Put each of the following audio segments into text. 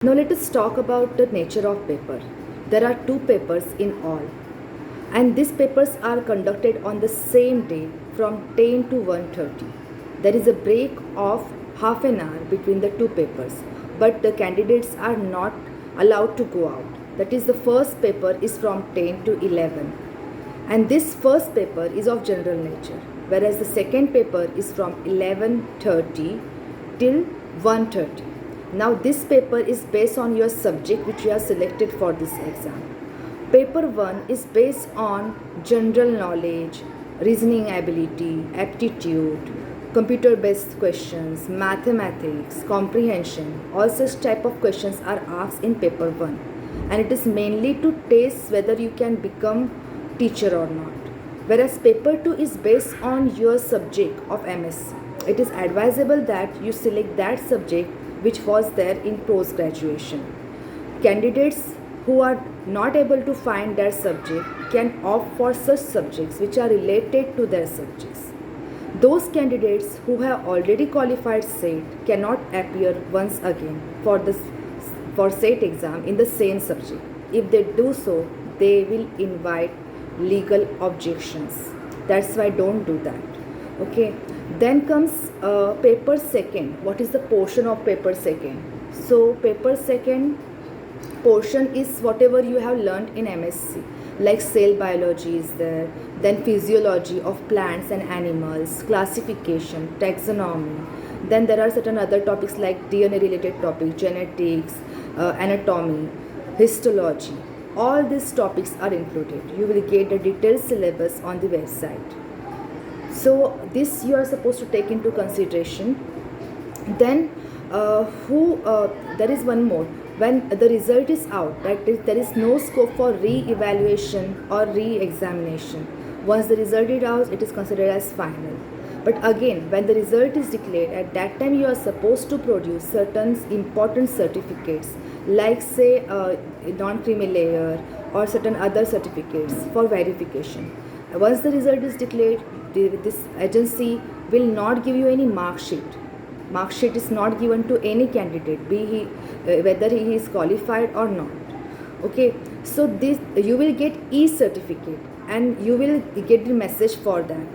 Now let us talk about the nature of paper. There are two papers in all, and these papers are conducted on the same day from 10 to 1:30. There is a break of half an hour between the two papers, but the candidates are not allowed to go out. That is, the first paper is from 10 to 11, and this first paper is of general nature, whereas the second paper is from 11:30 till 1:30. Now this paper is based on your subject which you have selected for this exam. Paper 1 is based on general knowledge, reasoning ability, aptitude, computer based questions, mathematics, comprehension. All such type of questions are asked in paper 1, and it is mainly to test whether you can become teacher or not. Whereas paper 2 is based on your subject of MSc. It is advisable that you select that subject which was there in post graduation. Candidates who are not able to find their subject can opt for such subjects which are related to their subjects. Those candidates who have already qualified SET cannot appear once again for SET exam in the same subject. If they do so, they will invite legal objections. That's why don't do that. Okay. Then comes paper second. What is the portion of paper second? So paper second portion is whatever you have learned in MSc, like cell biology is there, then physiology of plants and animals, classification, taxonomy. Then there are certain other topics like DNA related topics, genetics, anatomy, histology. All these topics are included. You will get the detailed syllabus on the website. So this you are supposed to take into consideration. Then there is one more. When the result is out, that is, there is no scope for re-evaluation or re-examination. Once the result is out, it is considered as final. But again, when the result is declared, at that time you are supposed to produce certain important certificates, like say non-creamy layer or certain other certificates for verification. Once the result is declared, this agency will not give you any mark sheet. Mark sheet is not given to any candidate, be he whether he is qualified or not. Okay, so this you will get e-certificate, and you will get the message for that.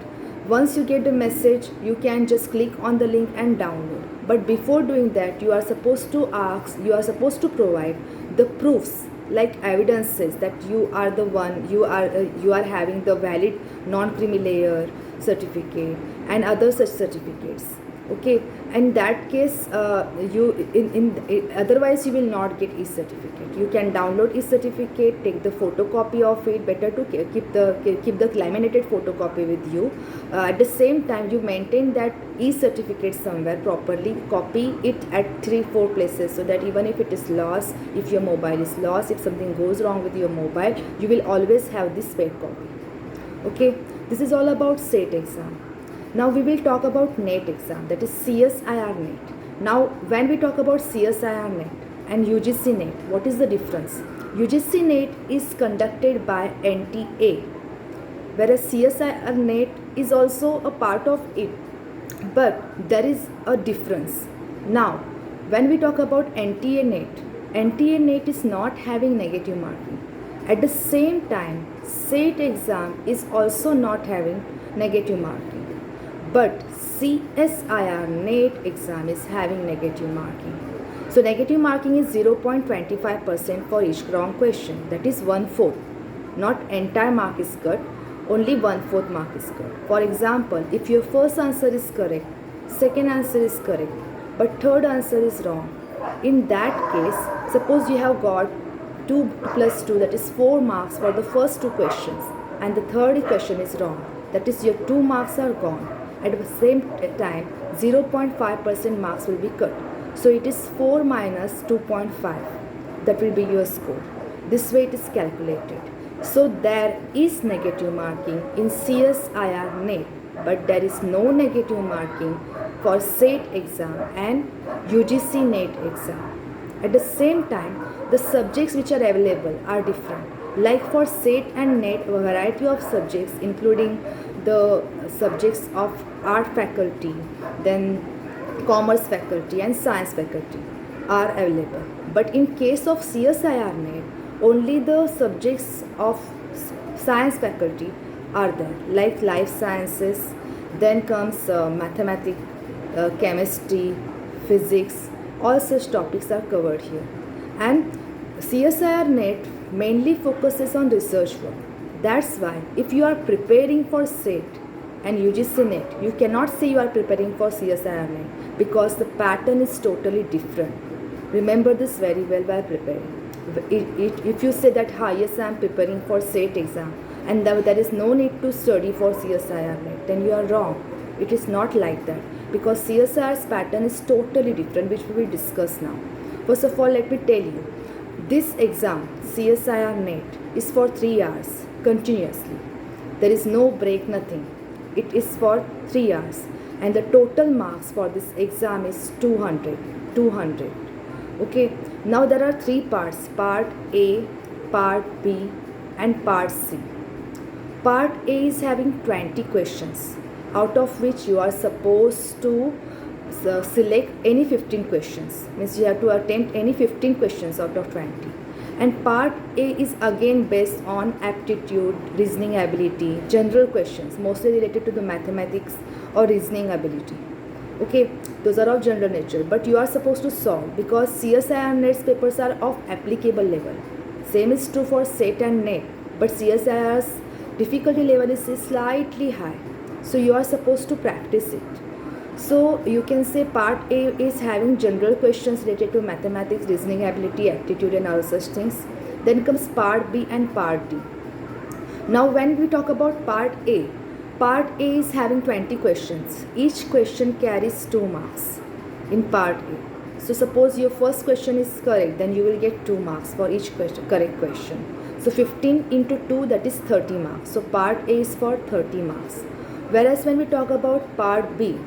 Once you get the message, you can just click on the link and download. But before doing that, you are supposed to provide the proofs, like evidences that you are the one, you are having the valid non-creamy layer certificate and other such certificates. Okay, in that case otherwise you will not get e-certificate. You can download e-certificate, take the photocopy of it. Better to keep the laminated photocopy with you. At the same time, you maintain that e-certificate somewhere properly, copy it at 3-4 places, so that even if it is lost, if your mobile is lost, if something goes wrong with your mobile, you will always have this spare copy. Okay, this is all about SET exam. Now we will talk about NET exam, that is CSIR NET. Now when we talk about CSIR NET and UGC NET, what is the difference? UGC NET is conducted by NTA, whereas CSIR NET is also a part of it, but there is a difference. Now when we talk about NTA NET is not having negative marking. At the same time, SET exam is also not having negative marking. But CSIR NET exam is having negative marking. So negative marking is 0.25% for each wrong question. That is 1/4. Not entire mark is cut, only 1/4 mark is cut. For example, if your first answer is correct, second answer is correct, but third answer is wrong, in that case, suppose you have got 2 plus 2, that is 4 marks for the first two questions, and the third question is wrong, that is your 2 marks are gone. At the same time, 0.5% marks will be cut. So it is 4 minus 2.5. That will be your score. This way it is calculated. So there is negative marking in CSIR NET, but there is no negative marking for SET exam and UGC NET exam. At the same time, the subjects which are available are different. Like for SET and NET, a variety of subjects including the subjects of art faculty, then commerce faculty and science faculty are available. But in case of CSIR NET, only the subjects of science faculty are there, like life sciences, then comes mathematics, chemistry, physics, all such topics are covered here. And CSIR NET mainly focuses on research work. That's why if you are preparing for SET and UGC NET, you cannot say you are preparing for CSIR NET because the pattern is totally different. Remember this very well while preparing. If you say that, yes, I am preparing for SET exam and there is no need to study for CSIR NET, then you are wrong. It is not like that, because CSIR's pattern is totally different, which we will discuss now. First of all, let me tell you, this exam, CSIR NET, is for 3 hours continuously. There is no break, nothing. It is for 3 hours. And the total marks for this exam is 200. Okay. Now there are 3 parts, Part A, Part B and Part C. Part A is having 20 questions, out of which you are supposed to select any 15 questions. Means you have to attempt any 15 questions out of 20. And Part A is again based on aptitude, reasoning ability, general questions, mostly related to the mathematics or reasoning ability. Okay, those are of general nature, but you are supposed to solve, because CSIR NET's papers are of applicable level. Same is true for SET and NET, but CSIR's difficulty level is slightly high, so you are supposed to practice it. So you can say Part A is having general questions related to mathematics, reasoning ability, aptitude and all such things. Then comes Part B and Part D. Now when we talk about Part A is having 20 questions. Each question carries 2 marks in Part A. So suppose your first question is correct, then you will get 2 marks for each correct question. So 15 into 2, that is 30 marks. So Part A is for 30 marks. Whereas when we talk about Part B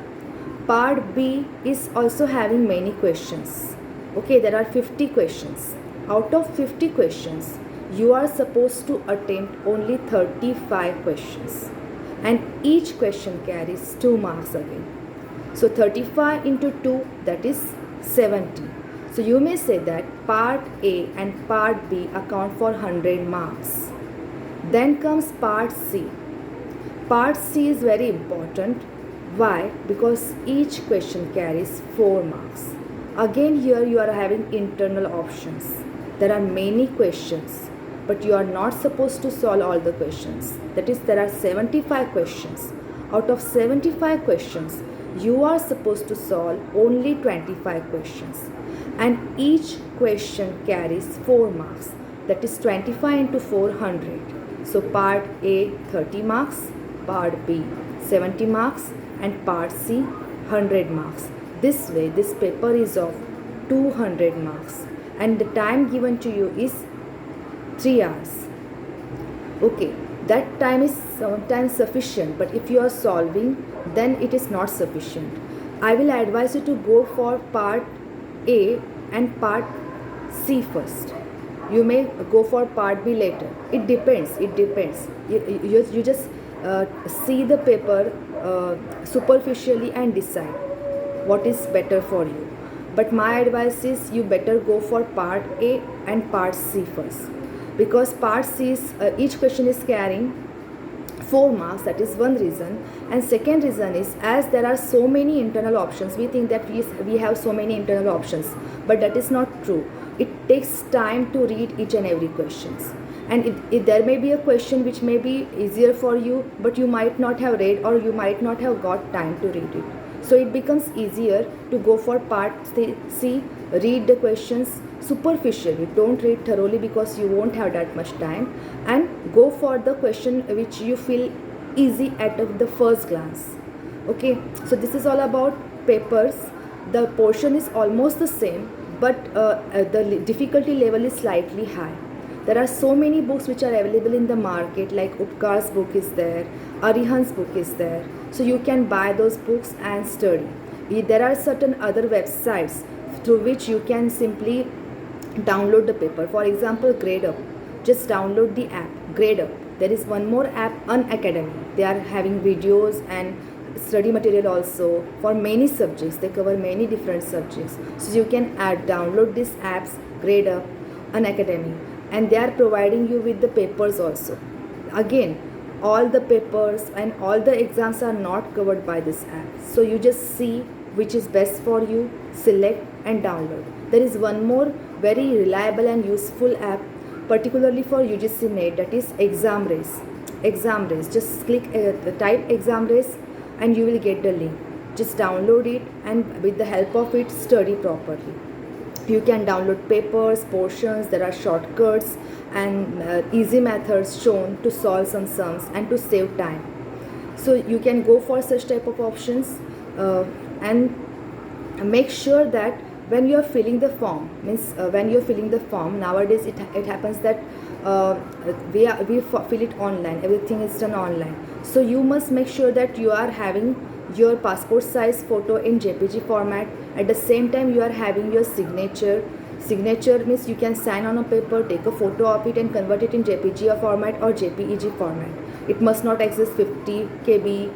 is also having many questions. Okay, there are 50 questions. Out of 50 questions, you are supposed to attempt only 35 questions. And each question carries 2 marks again. So 35 into 2, that is 70. So you may say that Part A and Part B account for 100 marks. Then comes Part C. Part C is very important. Why? Because each question carries 4 marks. Again here you are having internal options. There are many questions, but you are not supposed to solve all the questions. That is, there are 75 questions. Out of 75 questions, you are supposed to solve only 25 questions. And each question carries 4 marks. That is 25 into 400. So Part A 30 marks, Part B 70 marks and Part C 100 marks. This way this paper is of 200 marks and the time given to you is 3 hours. Okay, that time is sometimes sufficient, but if you are solving, then it is not sufficient. I will advise you to go for Part A and Part C first. You may go for Part B later. It depends. You just see the paper superficially and decide what is better for you. But my advice is you better go for Part A and Part C first, because Part C is each question is carrying 4 marks. That is one reason. And second reason is, as there are so many internal options, we think that we have so many internal options, but that is not true. It takes time to read each and every questions, and there may be a question which may be easier for you, but you might not have read or you might not have got time to read it. So it becomes easier to go for Part C, read the questions superficially, don't read thoroughly because you won't have that much time, and go for the question which you feel easy at the first glance. Okay, so this is all about papers. The portion is almost the same, but the difficulty level is slightly high. There are so many books which are available in the market, like Upkar's book is there, Arihan's book is there. So you can buy those books and study. There are certain other websites through which you can simply download the paper. For example, GradeUp. Just download the app, GradeUp. There is one more app, Unacademy. They are having videos and study material also for many subjects. They cover many different subjects. So you can download these apps Grade Up, Unacademy, and they are providing you with the papers also. Again, all the papers and all the exams are not covered by this app. So you just see which is best for you, select and download. There is one more very reliable and useful app particularly for UGC NET, that is Examrace. Examrace, just click type Examrace and you will get the link. Just download it and with the help of it study properly. You can download papers, portions, there are shortcuts and easy methods shown to solve some sums and to save time. So you can go for such type of options and make sure that when you are filling the form, when you are filling the form, nowadays it happens that we fill it online, everything is done online. So you must make sure that you are having your passport size photo in JPG format. At the same time you are having your signature. Signature means you can sign on a paper, take a photo of it and convert it in JPG format or JPEG format. It must not exist 50 KB,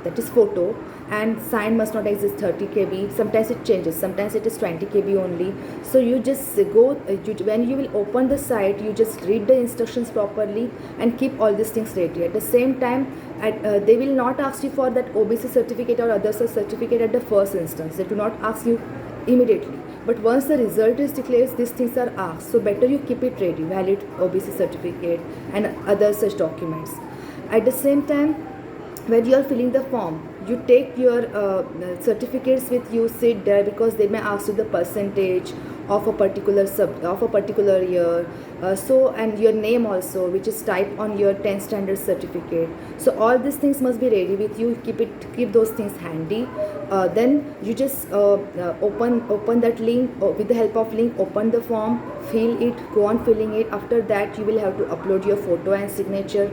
that is photo, and sign must not exist 30 KB. Sometimes it changes, sometimes it is 20 KB only. So you just go, when you will open the site, you just read the instructions properly and keep all these things ready. At the same time, they will not ask you for that OBC certificate or other certificate at the first instance. They do not ask you immediately. But once the result is declared, these things are asked. So better you keep it ready, valid OBC certificate and other such documents. At the same time, when you are filling the form, you take your certificates with you, sit there, because they may ask you the percentage of a particular year, and your name also, which is typed on your 10th standard certificate. So all these things must be ready with you. Keep those things handy. Then you just open that link, with the help of link, open the form, fill it, go on filling it. After that you will have to upload your photo and signature.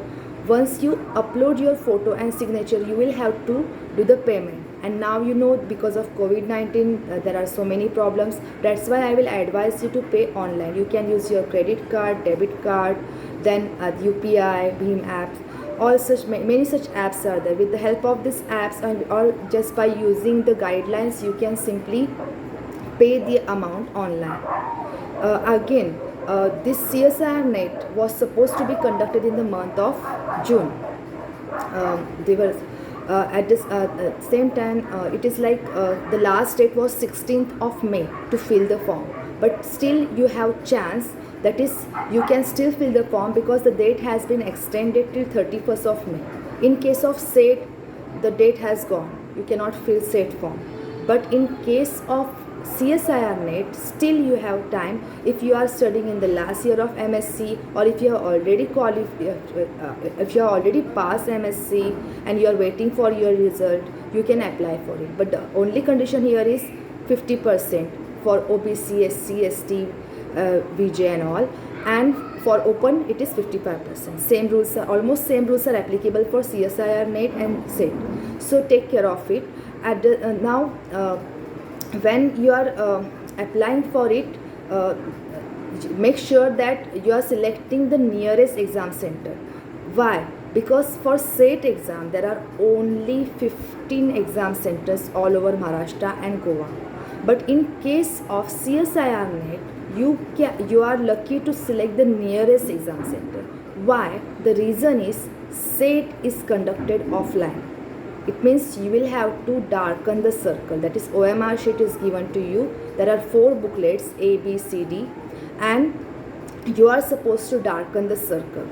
Once you upload your photo and signature, you will have to do the payment. And now you know, because of COVID-19 there are so many problems. That's why I will advise you to pay online. You can use your credit card, debit card, then UPI, Bhim apps. All such many such apps are there. With the help of these apps or just by using the guidelines, you can simply pay the amount online. Again, this CSIR NET was supposed to be conducted in the month of June. They were at this same time, it is like the last date was 16th of May to fill the form. But still you have chance, that is, you can still fill the form because the date has been extended till 31st of May. In case of SET, the date has gone. You cannot fill SET form. But in case of CSIR NET, still you have time. If you are studying in the last year of MSc, or if you have already if you have already passed MSc and you are waiting for your result, you can apply for it. But the only condition here is 50% for OBC, SC, ST, VJ and all, and for open it is 55%. Same rules are almost same rules are applicable for CSIR NET and SET. So take care of it. At the, now when you are applying for it, make sure that you are selecting the nearest exam center. Why? Because for SET exam there are only 15 exam centers all over Maharashtra and Goa. But in case of CSIR NET, you are lucky to select the nearest exam center. Why? The reason is SET is conducted offline. It means you will have to darken the circle. That is, OMR sheet is given to you. There are 4 booklets, A, B, C, D, and you are supposed to darken the circle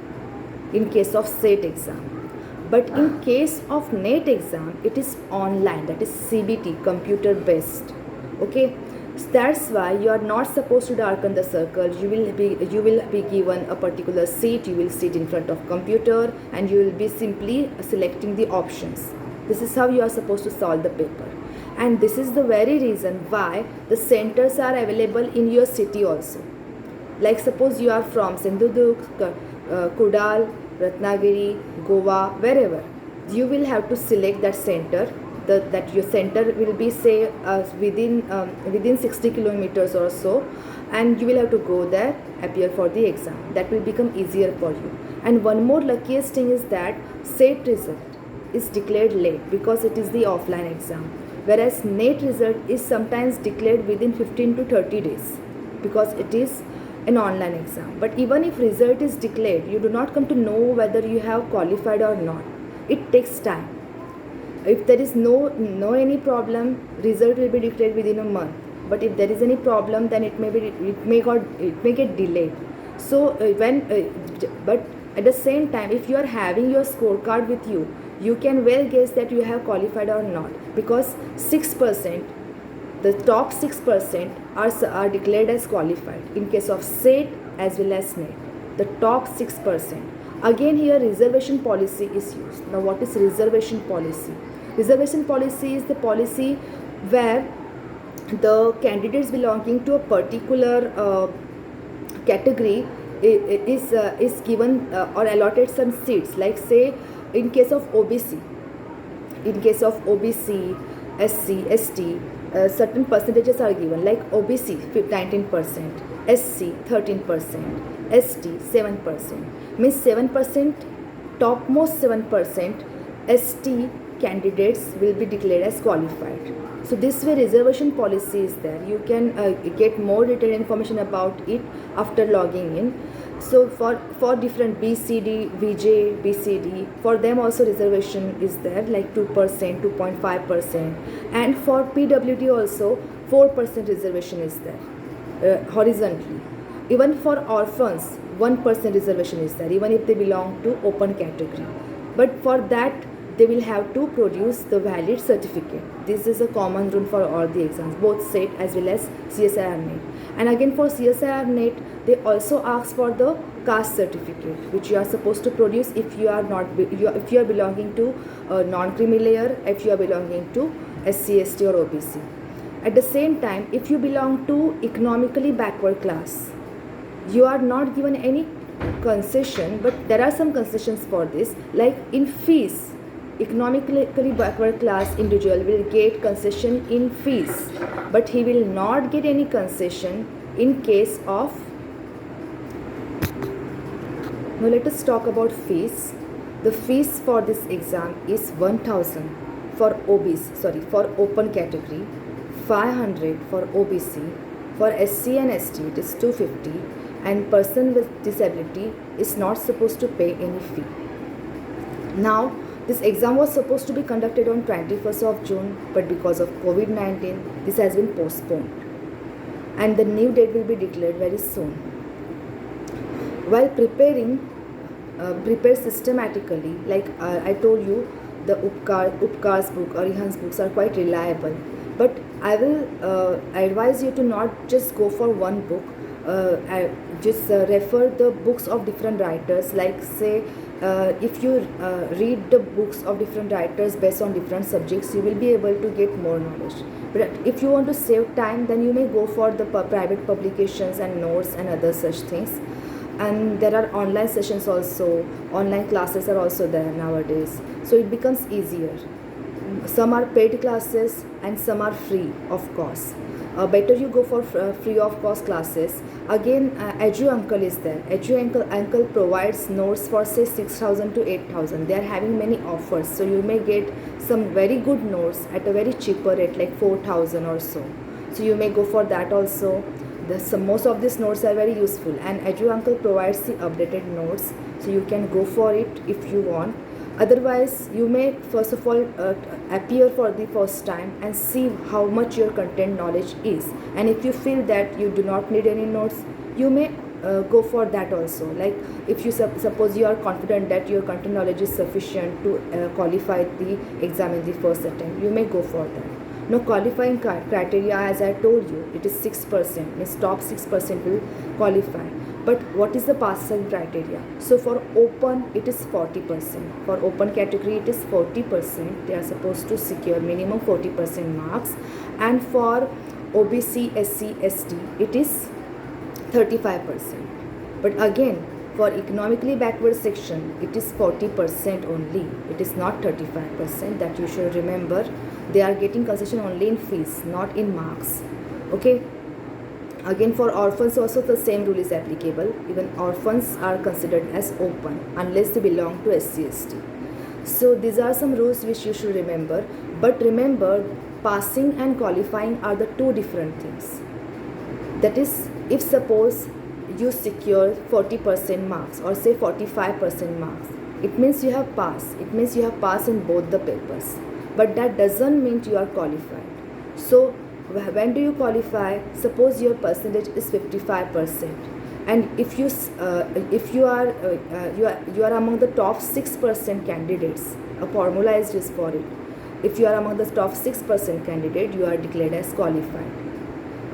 in case of SET exam. But in case of NET exam, it is online. That is CBT, computer based. Okay. So that's why you are not supposed to darken the circle. You will be given a particular seat. You will sit in front of computer and you will be simply selecting the options. This is how you are supposed to solve the paper. And this is the very reason why the centers are available in your city also. Like suppose you are from Sindhudurg, Kudal, Ratnagiri, Goa, wherever. You will have to select that center. That your center will be say within 60 kilometers or so, and you will have to go there, appear for the exam. That will become easier for you. And one more luckiest thing is that SET result is declared late because it is the offline exam, whereas NET result is sometimes declared within 15 to 30 days. because it is an online exam. But even if result is declared, you do not come to know whether you have qualified or not. It takes time. If there is no any problem, result will be declared within a month. But if there is any problem, then it may get delayed. So but at the same time, if you are having your scorecard with you, you can well guess that you have qualified or not, because 6%, the top 6% are declared as qualified in case of SET as well as NET. The top 6%. Again, here reservation policy is used. Now, what is reservation policy? Reservation policy is the policy where the candidates belonging to a particular category is given or allotted some seats. Like, say, in case of OBC, SC, ST, certain percentages are given, like OBC 19%, SC 13%, ST 7%. Means 7%, topmost 7% ST candidates will be declared as qualified. So this way reservation policy is there. You can get more detailed information about it after logging in. So for different BCD, VJ, BCD, for them also reservation is there, like 2%, 2.5%, and for PWD also 4% reservation is there horizontally. Even for orphans, 1% reservation is there, even if they belong to open category. But for that, they will have to produce the valid certificate. This is a common rule for all the exams, both SET as well as CSIR NET. And again, for CSIR NET, they also ask for the caste certificate, which you are supposed to produce if you are not if you are belonging to non-creamy layer, if you are belonging to SC, ST or OBC. At the same time, if you belong to economically backward class, you are not given any concession, but there are some concessions for this, like in fees. Economically backward class individual will get concession in fees, but he will not get any concession in case of. Now let us talk about fees. The fees for this exam is 1,000 for for open category, 500 for OBC, for SC and ST it is 250, and person with disability is not supposed to pay any fee. Now, this exam was supposed to be conducted on 21st of June, but because of COVID-19, this has been postponed. And the new date will be declared very soon. While prepare systematically, like I told you, the Upkar's book or Rehan's books are quite reliable. But I will advise you to not just go for one book. Just refer the books of different writers, like say if you read the books of different writers based on different subjects, you will be able to get more knowledge. But if you want to save time, then you may go for the private publications and notes and other such things. And there are online sessions also, online classes are also there nowadays, so it becomes easier. Some are paid classes and some are free of cost. Better you go for free of cost classes. Again, Edu Uncle is there. Edu Uncle provides notes for say 6,000 to 8,000. They are having many offers, so you may get some very good notes at a very cheaper rate, like 4,000 or so. So you may go for that also. Most of these notes are very useful, and Edu Uncle provides the updated notes, so you can go for it if you want. Otherwise, you may first of all appear for the first time and see how much your content knowledge is. And if you feel that you do not need any notes, you may go for that also. Like if you suppose you are confident that your content knowledge is sufficient to qualify the exam in the first attempt, you may go for that. Now, qualifying criteria, as I told you, it is 6%, means top 6% will qualify. But what is the passing criteria? So for open, it is 40%. For open category, it is 40%. They are supposed to secure minimum 40% marks. And for OBC, SC, ST, it is 35%. But again, for economically backward section, it is 40% only. It is not 35%. That you should remember. They are getting concession only in fees, not in marks. Okay. Again, for orphans also the same rule is applicable. Even orphans are considered as open unless they belong to SC/ST. So these are some rules which you should remember. But remember, passing and qualifying are the two different things. That is, if suppose you secure 40% marks or say 45% marks, it means you have passed. It means you have passed in both the papers. But that doesn't mean you are qualified. So when do you qualify? Suppose your percentage is 55%, and if you are among the top 6% candidates, a formula is used for it. If you are among the top 6% candidate, you are declared as qualified.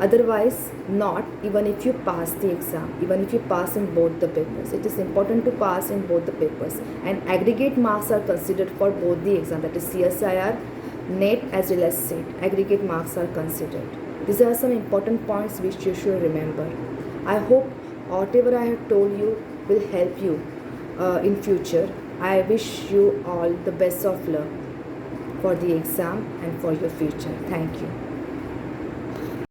Otherwise not, even if you pass the exam, even if you pass in both the papers. It is important to pass in both the papers, and aggregate marks are considered for both the exam, that is CSIR, NET as well as SET. Aggregate marks are considered. These are some important points which you should remember. I hope whatever I have told you will help you in future. I wish you all the best of luck for the exam and for your future. Thank you.